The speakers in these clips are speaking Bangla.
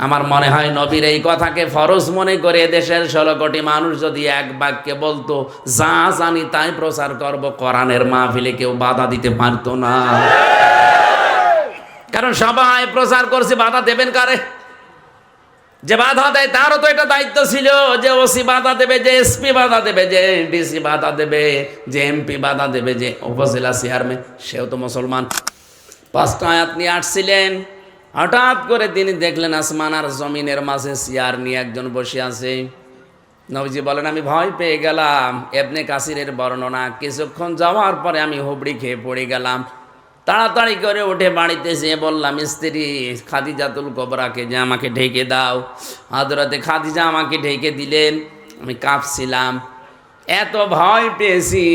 আমার মনে হয় নবীর এই কথাকে ফরজ মনে করে দেশের 16 কোটি মানুষ যদি এক বাক্যে বলতো, যা জানি তাই প্রচার করব, কোরআনের মাহফিলে কেউ বাধা দিতে পারতো না। কারণ সবাই প্রচার করছে, বাধা দেবেন কারে? যে বাধা দেয় তারও তো এটা দায়িত্ব ছিল যে ওসি বাধা দেবে, যে এসপি বাধা দেবে, যে ডিসি বাধা দেবে, যে এমপি বাধা দেবে, যে উপজেলা চেয়ারম্যান, সেও তো মুসলমান। 5টা আয়াত নিয়ে আসছিলেন, হঠাৎ করে তিনি দেখলেন আসমান আর জমিনের মাঝে চেয়ার নিয়ে একজন বসে আছে। নবীজি বলেন, আমি ভয় পেয়ে গেলাম। ইবনে কাসিরের বর্ণনা, কিছুক্ষণ যাওয়ার পরে আমি হুবড়ি খেয়ে পড়ে গেলাম। তাড়াতাড়ি করে উঠে বাড়িতে যেয়ে বললাম স্ত্রী খাদিজাতুল কুবরাকে যে আমাকে ঢেকে দাও। হযরতে খাদিজা আমাকে ঢেকে দিলেন। আমি কাঁপছিলাম, এত ভয় পেয়েছি।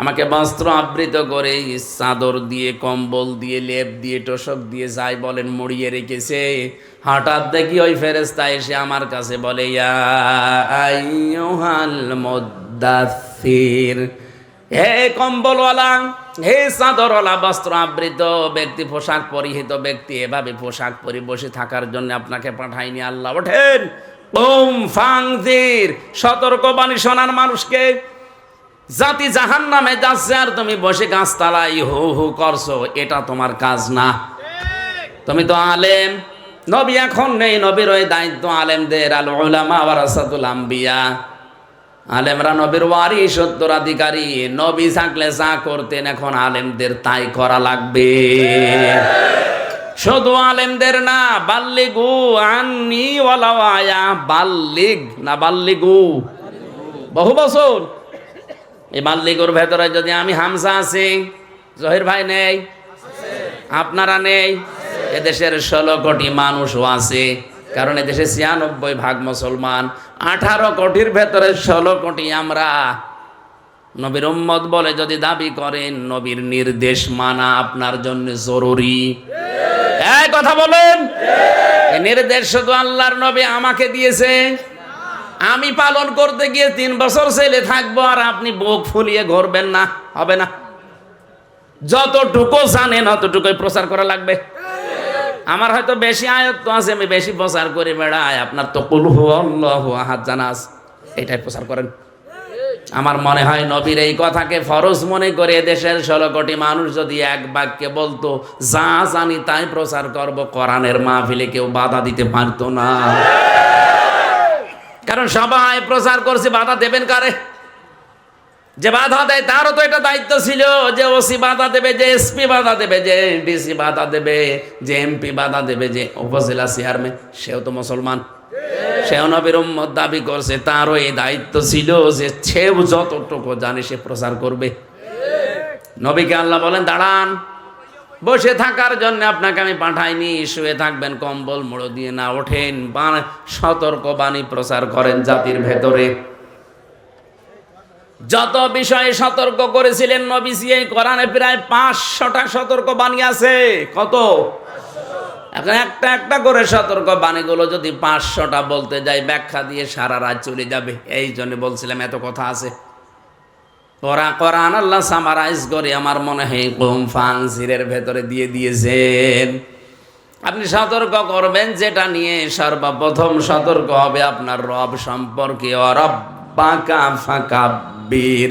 আমাকে বস্ত্র আবৃত করে চাদর দিয়ে, কম্বল দিয়ে, লেপ দিয়ে, তোশক দিয়ে, যাই বলেন মুড়িয়ে রেখেছে। হঠাৎ দেখি ওই ফেরেশতা এসে আমার কাছে বলে, ইয়া আইয়ুহাল মুদ্দাথির, হে কম্বলওয়ালা, হে চাদরওয়ালা, বস্ত্র আবৃত ব্যক্তি, পোশাক পরিহিত ব্যক্তি, এভাবে পোশাক পরে বসে থাকার জন্য আপনাকে পাঠাইনি আল্লাহ। ওঠেন, ওম ফাংজির, সতর্কবাণী শোনান মানুষকে। জাতি জাহান্নামে যাচ্ছে আর তুমি বসে গাছতলায় হু হু করছো, এটা তোমার কাজ না। তুমি তো আলেম, নবী এখন নেই, নবীর ওই দায়িত্ব আলেমদের। আল উলামা ওয়ারাসাতুল আম্বিয়া, আলেমরা নবীর ওয়ারিস, উত্তরাধিকারী। নবী থাকলে যা করতেন এখন আলেমদের তাই করা লাগবে। শুধু আলেমদের না, বাল্লিগু আন্নি ওয়ালাউ আয়া, বাল্লিগ না বাল্লিগু, বহু বছর। এই বাল্লিগুর ভেতরে যদি আমি হামজা আছি, জহির ভাই নেই, আপনারা নেই, এদেশের 16 কোটি মানুষও আছে। কারণ এদেশে 96% মুসলমান, 18 কোটির ভেতরে 16 কোটি আমরা। নবীর উম্মত বলে যদি দাবি করেন, নবীর নির্দেশ মানা আপনার জন্য জরুরি। এই কথা বলেন, এই নির্দেশ শুধু আল্লাহর নবী আমাকে দিয়েছে। আমি পালন করতে গিয়ে 3 বছর ছেলে থাকবো আর আপনি বুক ফুলিয়ে ঘুরবেন না, হবে না। যতটুকু জানেন অতটুকুই প্রচার করা লাগবে। আমার হয়তো বেশি আয়ত্ত আছে, আমি বেশি প্রচার করে বেড়াই। আপনার তো কুল হুয়াল্লাহু আহাদ জানা আছে, এটাই প্রচার করেন। আমার মনে হয় নবীর এই কথাকে ফরজ মনে করে দেশের 16 কোটি মানুষ যদি এক বাক্যে বলতো, যা জানি তাই প্রচার করব, কোরআনের মাহফিলে কেউ বাধা দিতে পারতো না। কারণ সবাই প্রচার করছে, বাধা দেবেন কারে? যে বাধা দেয় তারও তো এটা দায়িত্ব ছিল যে ওসি বাধা দেবে, যে এসপি বাধা দেবে, যে ডিসি বাধা দেবে, যে এমপি বাধা দেবে, যে উপজেলা চেয়ারম্যান, সেও তো মুসলমান। সেও নবীর উম্মত দাবি করছে, তারও এই দায়িত্ব ছিল যে সেও যতটুকু জানে সে প্রচার করবে। নবীকে আল্লাহ বলেন, দাঁড়ান, বসে থাকার জন্য আপনাকে আমি পাঠাইনি, শুয়ে থাকবেন কম্বল মুড়ো দিয়ে না। ওঠেন, সতর্ক বাণী প্রচার করেন জাতির ভেতরে। যত বিষয়ে সতর্ক করেছিলেন নবীজি, এই কোরআনে প্রায় 500টা সতর্ক বাণী আছে। কত? এখন একটা একটা করে সতর্ক বাণীগুলো যদি 500টা বলতে যাই, ব্যাখ্যা দিয়ে সারা রাত চলে যাবে। এই জন্য বলছিলাম এত কথা আছে। কোরআন আল্লাহ সামারাইজ করে আমার মনে হয় কুম ফাংজিরের ভেতরে দিয়ে দিয়েছেন। আপনি সতর্ক করবেন যেটা নিয়ে, সর্বপ্রথম সতর্ক হবে আপনার রব সম্পর্কে। রব্বাকা ফাকাব্বির,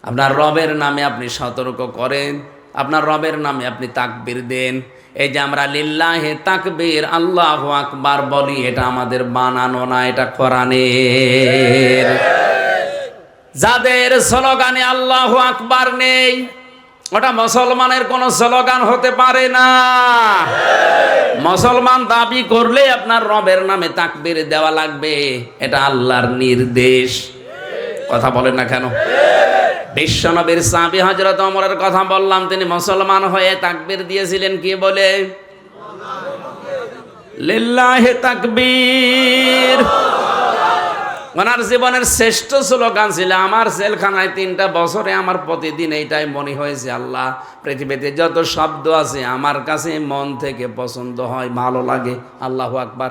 আপনার রবের নামে আপনি সতর্ক করেন, আপনার রবের নামে আপনি তাকবীর দেন। এই যে আমরা লিল্লাহি তাকবীর, আল্লাহু আকবার বলি, এটা আমাদের বানানো না, এটা কোরআনের। যাদের স্লোগানে আল্লাহু আকবার নেই, ওটা মুসলমানের কোনো স্লোগান হতে পারে না। মুসলমান দাবি করলে আপনার রবের নামে তাকবীর দেওয়া লাগবে, এটা আল্লাহর নির্দেশ। কথা বলেন না কেন? বিশ্বনবীর সাহাবী হযরত ওমরের কথা বললাম, তিনি মুসলমান হয়ে তাকবীর দিয়েছিলেন কি বলে? লিল্লাহি তাকবীর। ওনার জীবনের শ্রেষ্ঠ স্লোগান ছিল, আমার জেলখানায় 3টা বছরে আমার প্রতিদিন এইটাই মনে হয়েছে, আল্লাহ, পৃথিবীতে যত শব্দ আছে আমার কাছে মন থেকে পছন্দ হয়, ভালো লাগে আল্লাহু আকবার।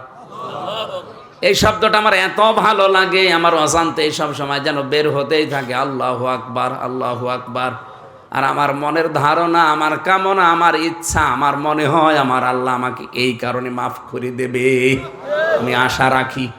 এই শব্দটা আমার এত ভালো লাগে, আমার অজান্তে সব সময় যেন বের হতেই থাকে আল্লাহু আকবার, আল্লাহু আকবার। আর আমার মনের ধারণা, আমার কামনা, আমার ইচ্ছা, আমার মনে হয় আমার আল্লাহ আমাকে এই কারণে মাফ করে দেবে, আমি আশা রাখি।